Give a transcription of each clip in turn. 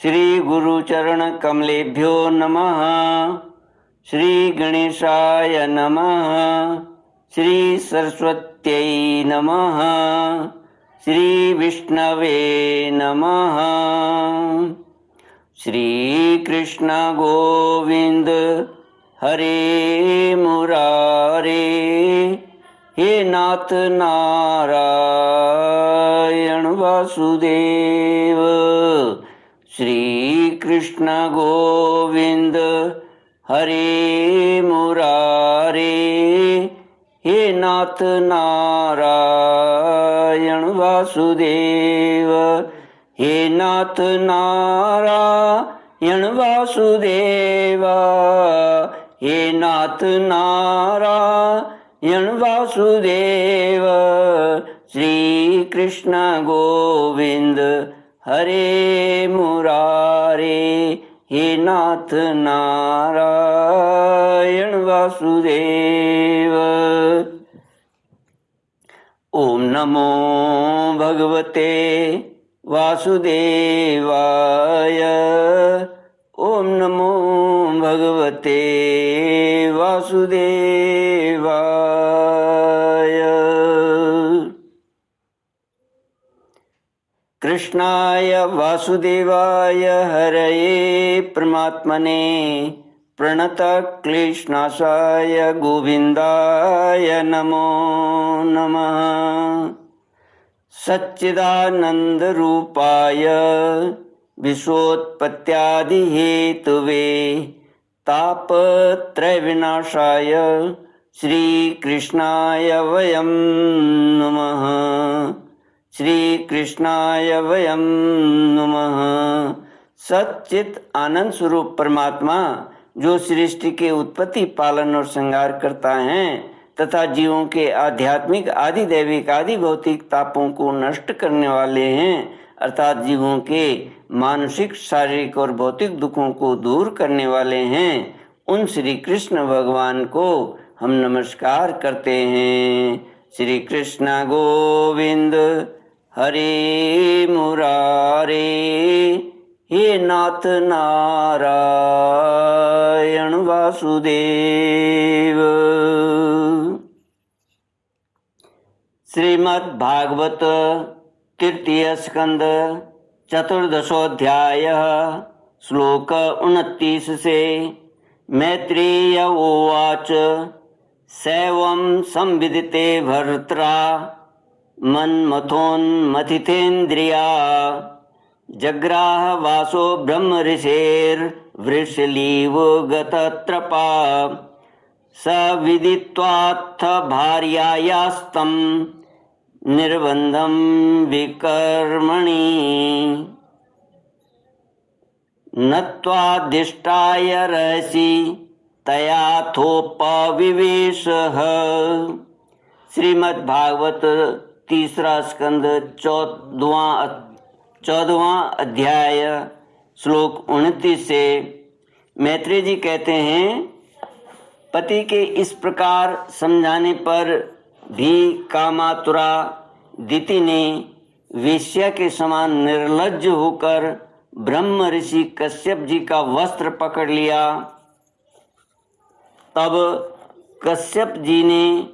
श्री गुरुचरण कमलेभ्यो नमः। श्री गणेशाय नमः। श्री सरस्वत्यै नमः। श्री विष्णवे नमः। श्री कृष्ण गोविंद हरे मुरारे, हे नाथ नारायण वासुदेव। श्री कृष्ण गोविंद हरे मुरारे, हे नाथ नारायण वासुदेव। हे नाथ नारायण वासुदेव। हे नाथ नारायण वासुदेव। श्री कृष्ण गोविंद हरे मुरारे, हे नाथ नारायण वासुदेव। ओम नमो भगवते वासुदेवाय। ओम नमो भगवते वासुदेवाय। कृष्णाय वासुदेवाय हरये परमात्मने प्रणतक्लेशनाशाय गोविन्दाय नमो नमः। सच्चिदानन्दरूपाय विश्वोत्पत्त्यादिहेतवे तापत्रयविनाशाय श्रीकृष्णाय वयं नमः। श्री कृष्णाय वयं नमः। सच्चित आनंद स्वरूप परमात्मा जो सृष्टि के उत्पत्ति, पालन और श्रृंगार करता है तथा जीवों के आध्यात्मिक, आदि दैविक, आदि भौतिक तापों को नष्ट करने वाले हैं, अर्थात जीवों के मानसिक, शारीरिक और भौतिक दुखों को दूर करने वाले हैं, उन श्री कृष्ण भगवान को हम नमस्कार करते हैं। श्री कृष्ण गोविंद हरे मुरारे, हे नाथ नारायण वासुदेव। श्रीमद् भागवत तृतीय स्कंद चतुर्दशोऽध्याय श्लोक 29 से। मैत्रेय उवाच सैवं संविदिते भर्त्रा मन्मथोन्मथितेन्द्रिया जग्राह वासो ब्रह्म ऋषेर्वृषलीव गतत्रपा स विदित्वात्थ भार्यायास्तं निर्बन्धं विकर्मणि नत्वादिष्टाय रहसि तयाथोपविवेशः। श्रीमद् भागवत तीसरा स्कंद 14वां अध्याय श्लोक 29 से। मैत्रेय जी कहते हैं, पति के इस प्रकार समझाने पर भी कामातुरा दिति ने वेश्या के समान निर्लज्ज होकर ब्रह्म ऋषि कश्यप जी का वस्त्र पकड़ लिया। तब कश्यप जी ने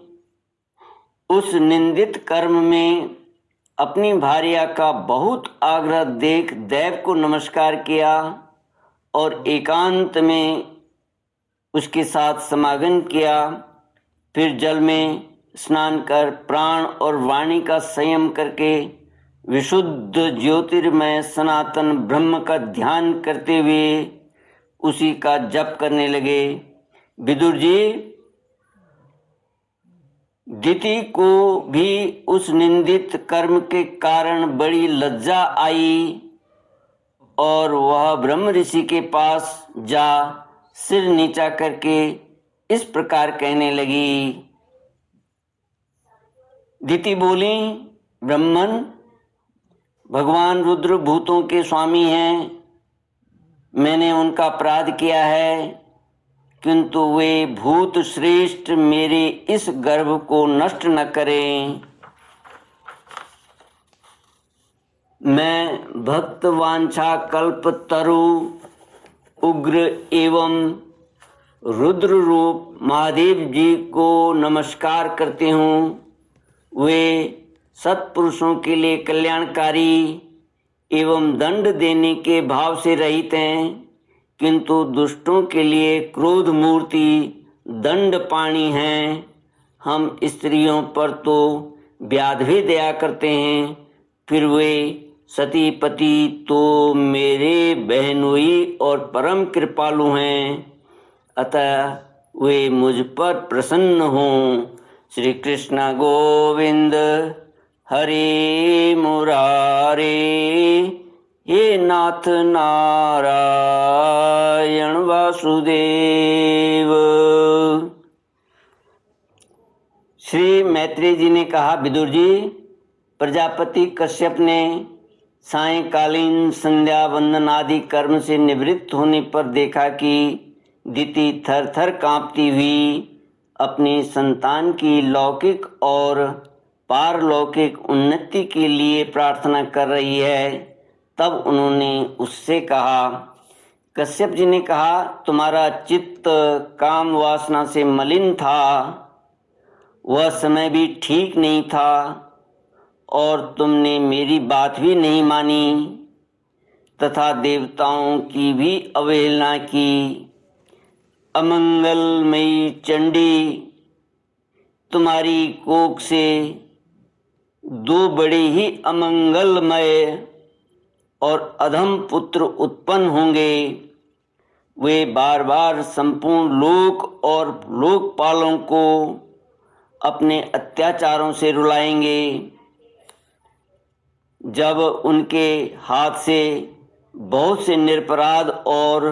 उस निंदित कर्म में अपनी भार्या का बहुत आग्रह देख देव को नमस्कार किया और एकांत में उसके साथ समागम किया। फिर जल में स्नान कर प्राण और वाणी का संयम करके विशुद्ध ज्योतिर्मय सनातन ब्रह्म का ध्यान करते हुए उसी का जप करने लगे। विदुर जी, दिति को भी उस निंदित कर्म के कारण बड़ी लज्जा आई और वह ब्रह्म ऋषि के पास जा सिर नीचा करके इस प्रकार कहने लगी। दिति बोली, ब्रह्मन, भगवान रुद्र भूतों के स्वामी हैं, मैंने उनका अपराध किया है, किंतु वे भूत श्रेष्ठ मेरे इस गर्भ को नष्ट न करें। मैं भक्त वांछा कल्प तरु उग्र एवं रुद्र रूप महादेव जी को नमस्कार करती हूँ। वे सत्पुरुषों के लिए कल्याणकारी एवं दंड देने के भाव से रहित हैं, किंतु दुष्टों के लिए क्रोध मूर्ति दंड पाणी हैं। हम स्त्रियों पर तो व्याध भी दया करते हैं, फिर वे सती पति तो मेरे बहनोई और परम कृपालु हैं, अतः वे मुझ पर प्रसन्न हों। श्री कृष्ण गोविंद हरे मुरारे, हे नाथ नारायण वासुदेव। श्री मैत्रेय जी ने कहा, विदुर जी, प्रजापति कश्यप ने सायंकालीन संध्या वंदन आदि कर्म से निवृत्त होने पर देखा कि दिति थर थर कांपती हुई अपनी संतान की लौकिक और पारलौकिक उन्नति के लिए प्रार्थना कर रही है। तब उन्होंने उससे कहा, कश्यप जी ने कहा, तुम्हारा चित्त काम वासना से मलिन था, वह समय भी ठीक नहीं था और तुमने मेरी बात भी नहीं मानी तथा देवताओं की भी अवहेलना की। अमंगलमयी चंडी, तुम्हारी कोख से दो बड़े ही अमंगलमय और अधम पुत्र उत्पन्न होंगे। वे बार बार संपूर्ण लोक और लोकपालों को अपने अत्याचारों से रुलाएंगे। जब उनके हाथ से बहुत से निरपराध और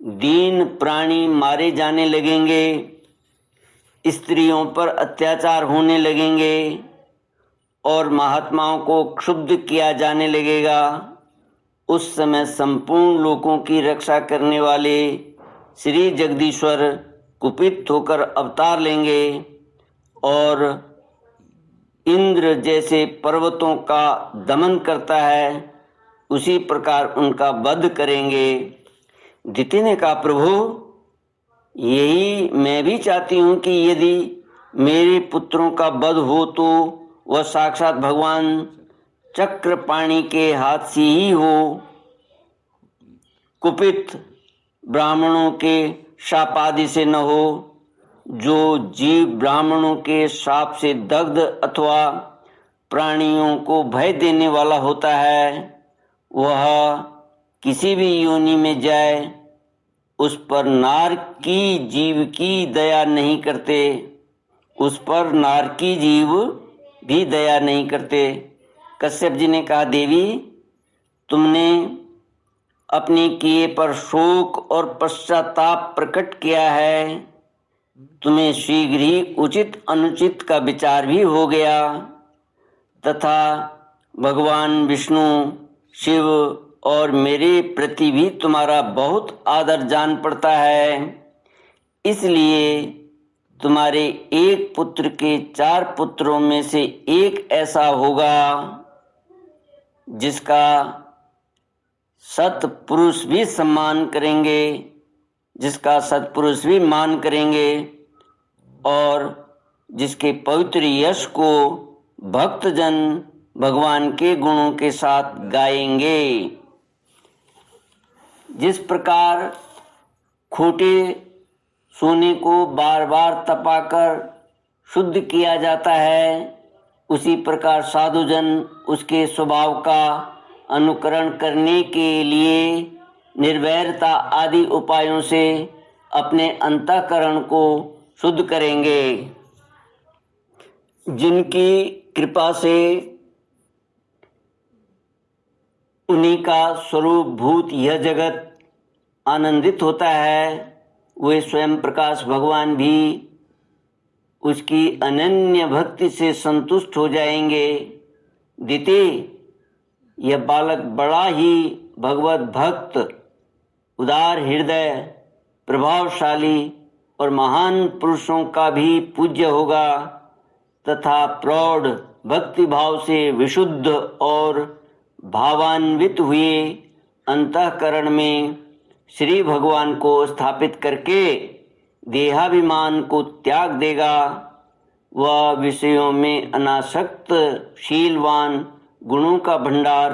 दीन प्राणी मारे जाने लगेंगे, स्त्रियों पर अत्याचार होने लगेंगे और महात्माओं को क्षुब्ध किया जाने लगेगा, उस समय संपूर्ण लोकों की रक्षा करने वाले श्री जगदीश्वर कुपित होकर अवतार लेंगे और इंद्र जैसे पर्वतों का दमन करता है उसी प्रकार उनका वध करेंगे। दिति ने कहा, प्रभु, यही मैं भी चाहती हूँ कि यदि मेरे पुत्रों का वध हो तो वह साक्षात भगवान चक्रपाणि के हाथ से ही हो। कुपित ब्राह्मणों के शाप आदि से न हो। जो जीव ब्राह्मणों के शाप से दग्ध अथवा प्राणियों को भय देने वाला होता है, वह किसी भी योनि में जाए उस पर नार की जीव की दया नहीं करते, उस पर नार की जीव भी दया नहीं करते। कश्यप जी ने कहा, देवी, तुमने अपने किए पर शोक और पश्चाताप प्रकट किया है, तुम्हें शीघ्र ही उचित अनुचित का विचार भी हो गया तथा भगवान विष्णु, शिव और मेरे प्रति भी तुम्हारा बहुत आदर जान पड़ता है। इसलिए तुम्हारे एक पुत्र के 4 पुत्रों में से एक ऐसा होगा जिसका सत्पुरुष भी सम्मान करेंगे, जिसका सत्पुरुष भी मान करेंगे और जिसके पवित्र यश को भक्तजन भगवान के गुणों के साथ गाएंगे। जिस प्रकार खोटे सोने को बार बार तपाकर शुद्ध किया जाता है, उसी प्रकार साधुजन उसके स्वभाव का अनुकरण करने के लिए निर्वैरता आदि उपायों से अपने अंतःकरण को शुद्ध करेंगे। जिनकी कृपा से उन्हीं का स्वरूप भूत यह जगत आनंदित होता है, वे स्वयं प्रकाश भगवान भी उसकी अनन्य भक्ति से संतुष्ट हो जाएंगे। द्वितीय, यह बालक बड़ा ही भगवत भक्त, उदार हृदय, प्रभावशाली और महान पुरुषों का भी पूज्य होगा तथा प्रौढ़ भक्ति भाव से विशुद्ध और भावान्वित हुए अंतःकरण में श्री भगवान को स्थापित करके देहाभिमान को त्याग देगा। वह विषयों में अनासक्त, शीलवान, गुणों का भंडार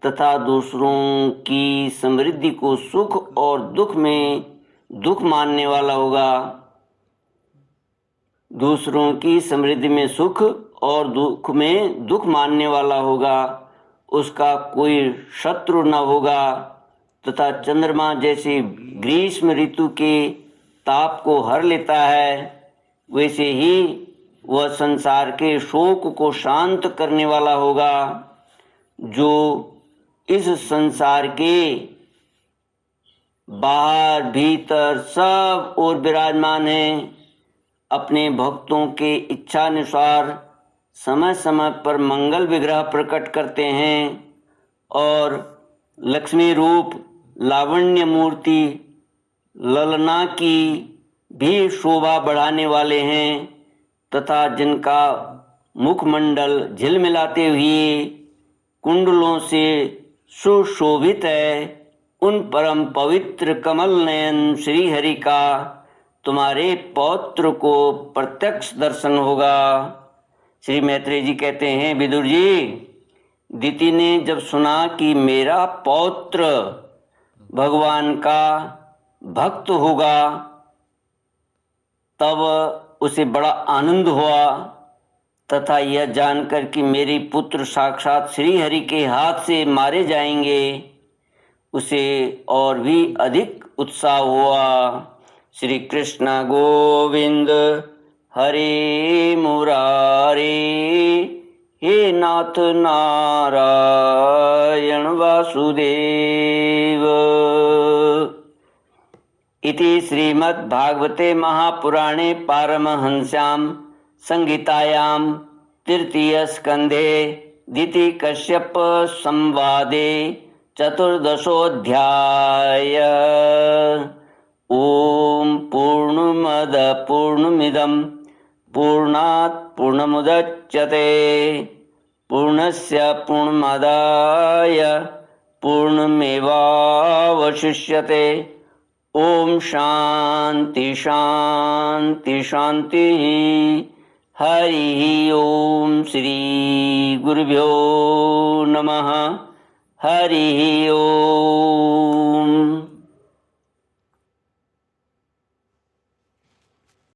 तथा दूसरों की समृद्धि को सुख और दुख में दुख मानने वाला होगा। दूसरों की समृद्धि में सुख और दुख में दुख मानने वाला होगा। उसका कोई शत्रु न होगा तथा चंद्रमा जैसे ग्रीष्म ऋतु के ताप को हर लेता है, वैसे ही वह संसार के शोक को शांत करने वाला होगा। जो इस संसार के बाहर भीतर सब ओर विराजमान है, अपने भक्तों के इच्छानुसार समय समय पर मंगल विग्रह प्रकट करते हैं और लक्ष्मी रूप लावण्य मूर्ति ललना की भी शोभा बढ़ाने वाले हैं तथा जिनका मुखमंडल झिलमिलाते हुए कुंडलों से सुशोभित है, उन परम पवित्र कमल नयन श्री हरि का तुम्हारे पौत्र को प्रत्यक्ष दर्शन होगा। श्री मैत्रेय जी कहते हैं, विदुर जी, दिति ने जब सुना कि मेरा पौत्र भगवान का भक्त होगा, तब उसे बड़ा आनंद हुआ तथा यह जानकर कि मेरे पुत्र साक्षात श्री हरि के हाथ से मारे जाएंगे, उसे और भी अधिक उत्साह हुआ। श्री कृष्ण गोविंद हरे मुरारे, हे नाथ नारायण वासुदेव। इति श्रीमद्भागवते महापुराणे पारमहंस्यां संहितायां तृतीय स्कंधे दिति कश्यप संवादे चतुर्दशोऽध्याय। ओम पूर्णमद पूर्णमिदं पूर्णात् पूर्णमुदच्यते पूर्णस्य पूर्णमादाय पूर्णमेवावशिष्यते। ओम शांति शांति शांति। हरि ओम श्री गुरुभ्यो नमः। हरि ओम।